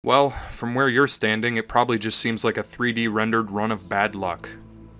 Well, from where you're standing, it probably just seems like a 3D rendered run of bad luck.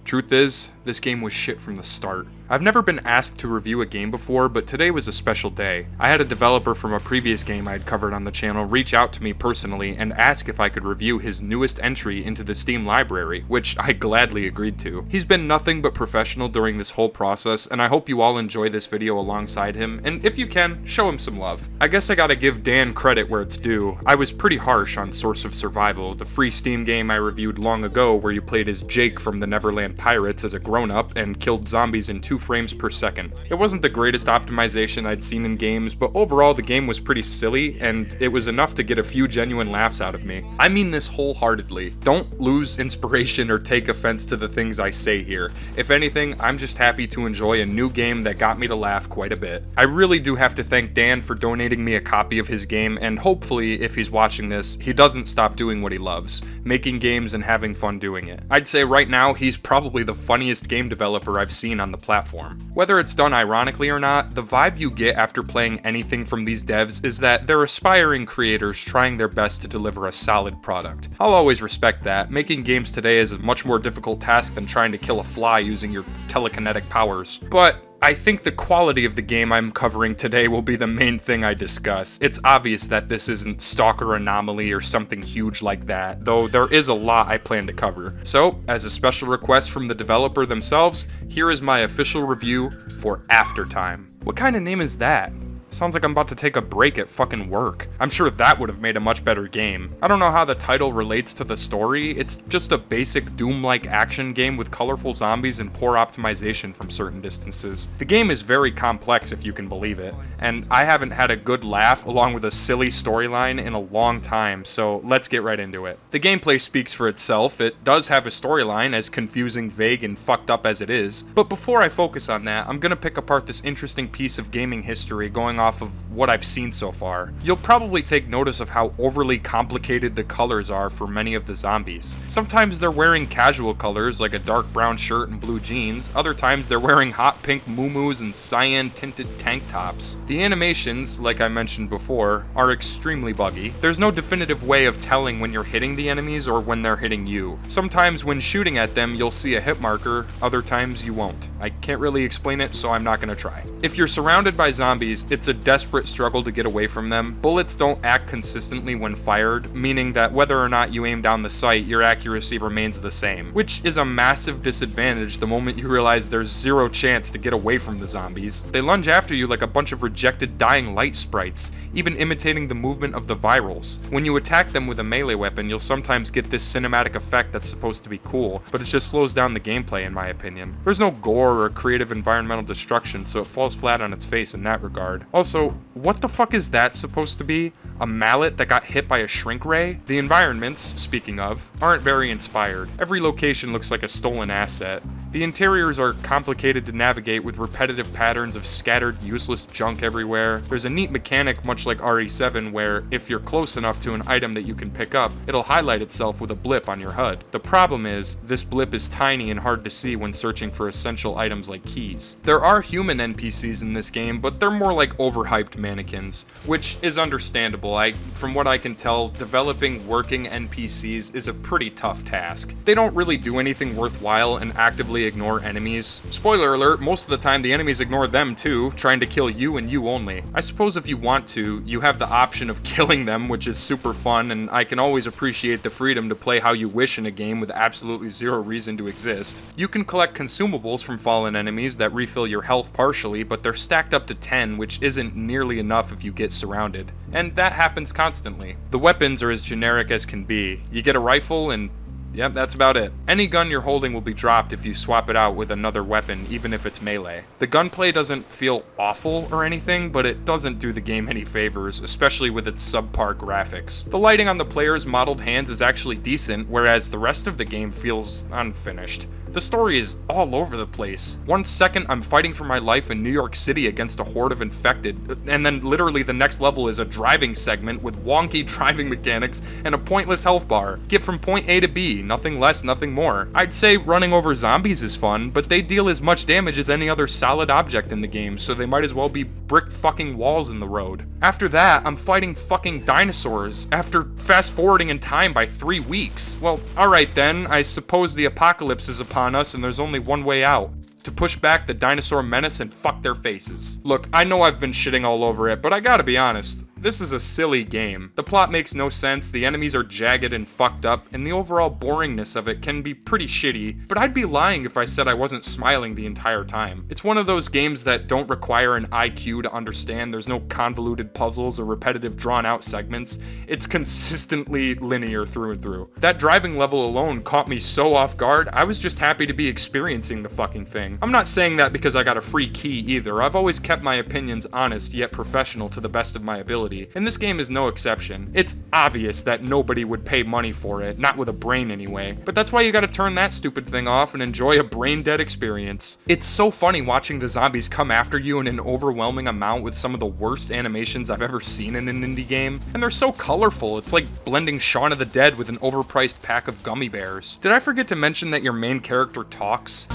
Truth is, this game was shit from the start. I've never been asked to review a game before, but today was a special day. I had a developer from a previous game I'd covered on the channel reach out to me personally and ask if I could review his newest entry into the Steam library, which I gladly agreed to. He's been nothing but professional during this whole process, and I hope you all enjoy this video alongside him, and if you can, show him some love. I guess I gotta give Dan credit where it's due. I was pretty harsh on Source of Survival, the free Steam game I reviewed long ago where you played as Jake from the Neverland Pirates as a grown-up and killed zombies in 2 frames per second. It wasn't the greatest optimization I'd seen in games, but overall the game was pretty silly, and it was enough to get a few genuine laughs out of me. I mean this wholeheartedly. Don't lose inspiration or take offense to the things I say here. If anything, I'm just happy to enjoy a new game that got me to laugh quite a bit. I really do have to thank Dan for donating me a copy of his game, and hopefully, if he's watching this, he doesn't stop doing what he loves, making games and having fun doing it. I'd say right now, he's probably the funniest game developer I've seen on the platform. Whether it's done ironically or not, the vibe you get after playing anything from these devs is that they're aspiring creators trying their best to deliver a solid product. I'll always respect that. Making games today is a much more difficult task than trying to kill a fly using your telekinetic powers. But I think the quality of the game I'm covering today will be the main thing I discuss. It's obvious that this isn't Stalker Anomaly or something huge like that, though there is a lot I plan to cover. So, as a special request from the developer themselves, here is my official review for Aftertime. What kind of name is that? Sounds like I'm about to take a break at fucking work. I'm sure that would have made a much better game. I don't know how the title relates to the story. It's just a basic Doom-like action game with colorful zombies and poor optimization from certain distances. The game is very complex if you can believe it, and I haven't had a good laugh along with a silly storyline in a long time, so let's get right into it. The gameplay speaks for itself. It does have a storyline, as confusing, vague, and fucked up as it is, but before I focus on that, I'm gonna pick apart this interesting piece of gaming history going off of what I've seen so far. You'll probably take notice of how overly complicated the colors are for many of the zombies. Sometimes they're wearing casual colors like a dark brown shirt and blue jeans, other times they're wearing hot pink muumuus and cyan tinted tank tops. The animations, like I mentioned before, are extremely buggy. There's no definitive way of telling when you're hitting the enemies or when they're hitting you. Sometimes when shooting at them you'll see a hit marker, other times you won't. I can't really explain it, so I'm not gonna try. If you're surrounded by zombies, it's a desperate struggle to get away from them. Bullets don't act consistently when fired, meaning that whether or not you aim down the sight, your accuracy remains the same, which is a massive disadvantage the moment you realize there's zero chance to get away from the zombies. They lunge after you like a bunch of rejected dying light sprites, even imitating the movement of the virals. When you attack them with a melee weapon, you'll sometimes get this cinematic effect that's supposed to be cool, but it just slows down the gameplay in my opinion. There's no gore or creative environmental destruction, so it falls flat on its face in that regard. Also, what the fuck is that supposed to be? A mallet that got hit by a shrink ray? The environments, speaking of, aren't very inspired. Every location looks like a stolen asset. The interiors are complicated to navigate with repetitive patterns of scattered, useless junk everywhere. There's a neat mechanic much like RE7 where, if you're close enough to an item that you can pick up, it'll highlight itself with a blip on your HUD. The problem is, this blip is tiny and hard to see when searching for essential items like keys. There are human NPCs in this game, but they're more like overhyped mannequins, which is understandable. From what I can tell, developing working NPCs is a pretty tough task. They don't really do anything worthwhile and actively ignore enemies. Spoiler alert, most of the time the enemies ignore them too, trying to kill you and you only. I suppose if you want to, you have the option of killing them, which is super fun, and I can always appreciate the freedom to play how you wish in a game with absolutely zero reason to exist. You can collect consumables from fallen enemies that refill your health partially, but they're stacked up to 10, which isn't nearly enough if you get surrounded. And that happens constantly. The weapons are as generic as can be. You get a rifle and yep, that's about it. Any gun you're holding will be dropped if you swap it out with another weapon, even if it's melee. The gunplay doesn't feel awful or anything, but it doesn't do the game any favors, especially with its subpar graphics. The lighting on the player's modeled hands is actually decent, whereas the rest of the game feels unfinished. The story is all over the place. One second I'm fighting for my life in New York City against a horde of infected, and then literally the next level is a driving segment with wonky driving mechanics and a pointless health bar. Get from point A to B, nothing less, nothing more. I'd say running over zombies is fun, but they deal as much damage as any other solid object in the game, so they might as well be brick fucking walls in the road. After that, I'm fighting fucking dinosaurs after fast forwarding in time by 3 weeks. Well, alright then, I suppose the apocalypse is upon us and there's only one way out. To push back the dinosaur menace and fuck their faces. Look, I know I've been shitting all over it, but I gotta be honest. This is a silly game. The plot makes no sense, the enemies are jagged and fucked up, and the overall boringness of it can be pretty shitty, but I'd be lying if I said I wasn't smiling the entire time. It's one of those games that don't require an IQ to understand. There's no convoluted puzzles or repetitive drawn out segments. It's consistently linear through and through. That driving level alone caught me so off guard, I was just happy to be experiencing the fucking thing. I'm not saying that because I got a free key either. I've always kept my opinions honest yet professional to the best of my ability. And this game is no exception. It's obvious that nobody would pay money for it, not with a brain anyway. But that's why you gotta turn that stupid thing off and enjoy a brain-dead experience. It's so funny watching the zombies come after you in an overwhelming amount with some of the worst animations I've ever seen in an indie game. And they're so colorful, it's like blending Shaun of the Dead with an overpriced pack of gummy bears. Did I forget to mention that your main character talks?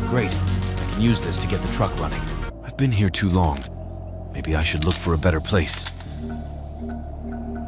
Great. I can use this to get the truck running. I've been here too long. Maybe I should look for a better place.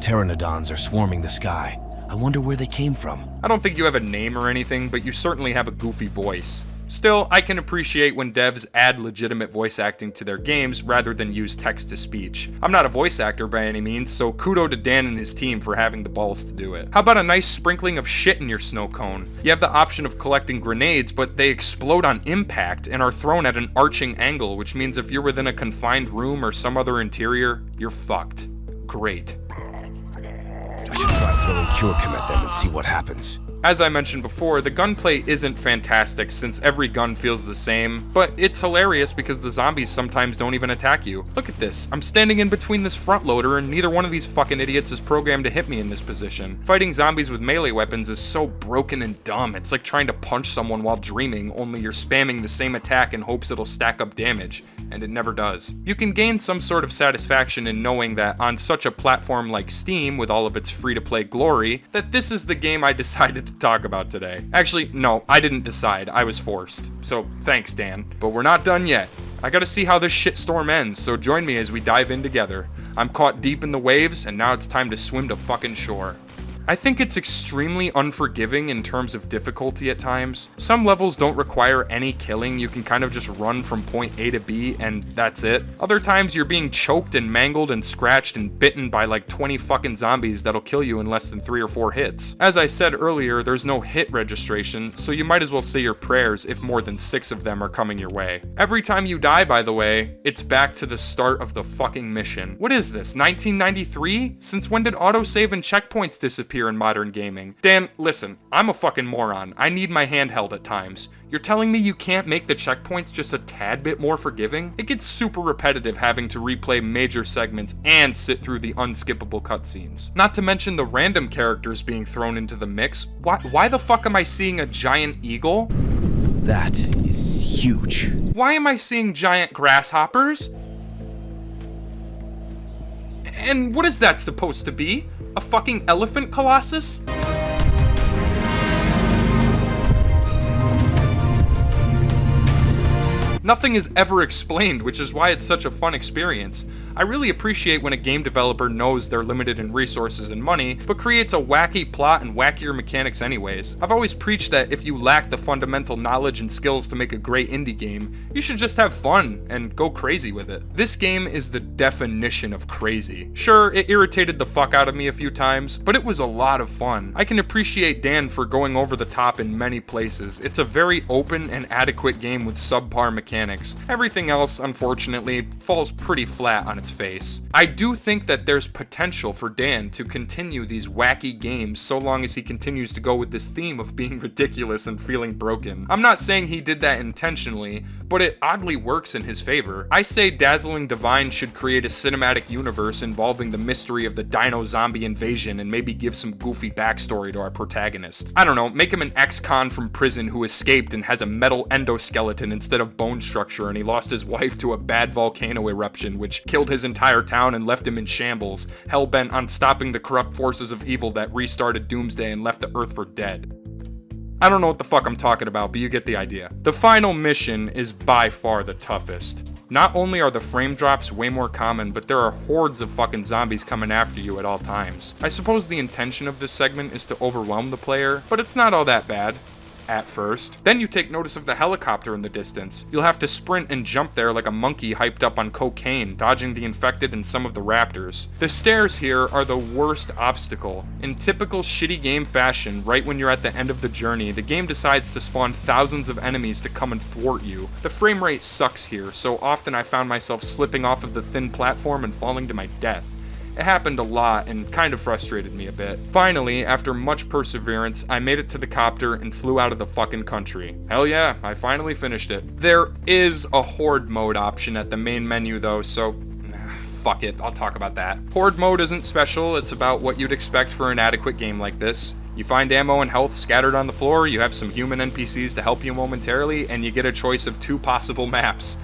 Pteranodons are swarming the sky. I wonder where they came from. I don't think you have a name or anything, but you certainly have a goofy voice. Still, I can appreciate when devs add legitimate voice acting to their games rather than use text-to-speech. I'm not a voice actor by any means, so kudo to Dan and his team for having the balls to do it. How about a nice sprinkling of shit in your snow cone? You have the option of collecting grenades, but they explode on impact and are thrown at an arching angle, which means if you're within a confined room or some other interior, you're fucked. Great. I should try throwing Curicum at them and see what happens. As I mentioned before, the gunplay isn't fantastic since every gun feels the same, but it's hilarious because the zombies sometimes don't even attack you. Look at this, I'm standing in between this front loader and neither one of these fucking idiots is programmed to hit me in this position. Fighting zombies with melee weapons is so broken and dumb, it's like trying to punch someone while dreaming, only you're spamming the same attack in hopes it'll stack up damage, and it never does. You can gain some sort of satisfaction in knowing that on such a platform like Steam, with all of its free-to-play glory, that this is the game I decided to talk about today. Actually, no, I didn't decide, I was forced. So thanks, Dan. But we're not done yet. I gotta see how this shitstorm ends, so join me as we dive in together. I'm caught deep in the waves, and now it's time to swim to fucking shore. I think it's extremely unforgiving in terms of difficulty at times. Some levels don't require any killing, you can kind of just run from point A to B and that's it. Other times you're being choked and mangled and scratched and bitten by like 20 fucking zombies that'll kill you in less than 3 or 4 hits. As I said earlier, there's no hit registration, so you might as well say your prayers if more than 6 of them are coming your way. Every time you die, by the way, it's back to the start of the fucking mission. What is this, 1993? Since when did autosave and checkpoints disappear in modern gaming? Dan, listen, I'm a fucking moron. I need my handheld at times. You're telling me you can't make the checkpoints just a tad bit more forgiving? It gets super repetitive having to replay major segments and sit through the unskippable cutscenes. Not to mention the random characters being thrown into the mix. Why the fuck am I seeing a giant eagle? That is huge. Why am I seeing giant grasshoppers? And what is that supposed to be? A fucking elephant colossus? Nothing is ever explained, which is why it's such a fun experience. I really appreciate when a game developer knows they're limited in resources and money, but creates a wacky plot and wackier mechanics anyways. I've always preached that if you lack the fundamental knowledge and skills to make a great indie game, you should just have fun and go crazy with it. This game is the definition of crazy. Sure, it irritated the fuck out of me a few times, but it was a lot of fun. I can appreciate Dan for going over the top in many places. It's a very open and adequate game with subpar mechanics mechanics. Everything else, unfortunately, falls pretty flat on its face. I do think that there's potential for Dan to continue these wacky games so long as he continues to go with this theme of being ridiculous and feeling broken. I'm not saying he did that intentionally, but it oddly works in his favor. I say Dazzling Divine should create a cinematic universe involving the mystery of the dino zombie invasion and maybe give some goofy backstory to our protagonist. I don't know, make him an ex-con from prison who escaped and has a metal endoskeleton instead of bone structure, and he lost his wife to a bad volcano eruption which killed his entire town and left him in shambles, hell-bent on stopping the corrupt forces of evil that restarted Doomsday and left the Earth for dead. I don't know what the fuck I'm talking about, but you get the idea. The final mission is by far the toughest. Not only are the frame drops way more common, but there are hordes of fucking zombies coming after you at all times. I suppose the intention of this segment is to overwhelm the player, but it's not all that bad. At first. Then you take notice of the helicopter in the distance. You'll have to sprint and jump there like a monkey hyped up on cocaine, dodging the infected and some of the raptors. The stairs here are the worst obstacle. In typical shitty game fashion, right when you're at the end of the journey, the game decides to spawn thousands of enemies to come and thwart you. The frame rate sucks here, so often I found myself slipping off of the thin platform and falling to my death. It happened a lot and kind of frustrated me a bit. Finally, after much perseverance, I made it to the copter and flew out of the fucking country. Hell yeah, I finally finished it. There is a horde mode option at the main menu though, so fuck it, I'll talk about that. Horde mode isn't special, it's about what you'd expect for an adequate game like this. You find ammo and health scattered on the floor, you have some human NPCs to help you momentarily, and you get a choice of 2 possible maps.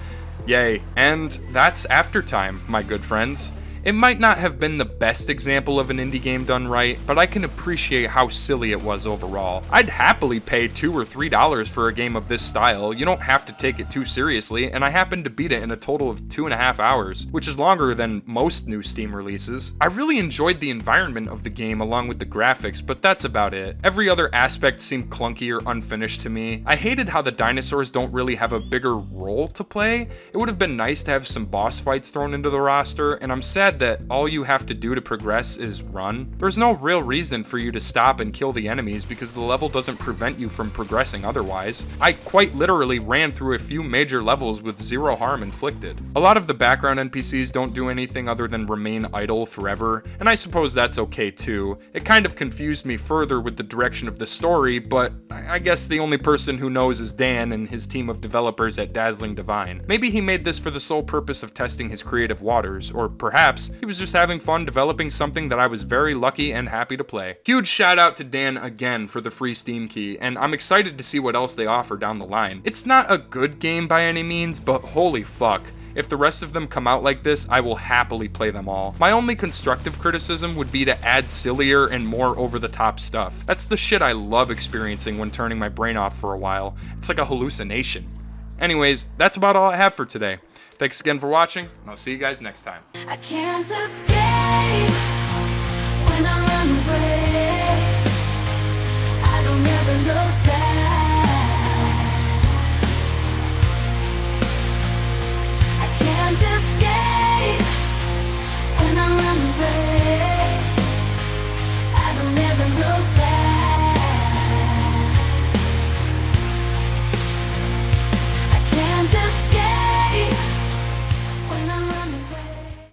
Yay. And that's Aftertime, my good friends. It might not have been the best example of an indie game done right, but I can appreciate how silly it was overall. I'd happily pay $2 or $3 for a game of this style. You don't have to take it too seriously, and I happened to beat it in a total of 2.5 hours, which is longer than most new Steam releases. I really enjoyed the environment of the game along with the graphics, but that's about it. Every other aspect seemed clunky or unfinished to me. I hated how the dinosaurs don't really have a bigger role to play. It would have been nice to have some boss fights thrown into the roster, and I'm sad that all you have to do to progress is run. There's no real reason for you to stop and kill the enemies because the level doesn't prevent you from progressing otherwise. I quite literally ran through a few major levels with 0 harm inflicted. A lot of the background NPCs don't do anything other than remain idle forever, and I suppose that's okay too. It kind of confused me further with the direction of the story, but I guess the only person who knows is Dan and his team of developers at Dazzling Divine. Maybe he made this for the sole purpose of testing his creative waters, or perhaps he was just having fun developing something that I was very lucky and happy to play. Huge shout out to Dan again for the free Steam key, and I'm excited to see what else they offer down the line. It's not a good game by any means, but holy fuck. If the rest of them come out like this, I will happily play them all. My only constructive criticism would be to add sillier and more over-the-top stuff. That's the shit I love experiencing when turning my brain off for a while. It's like a hallucination. Anyways, that's about all I have for today. Thanks again for watching, and I'll see you guys next time. I can't escape.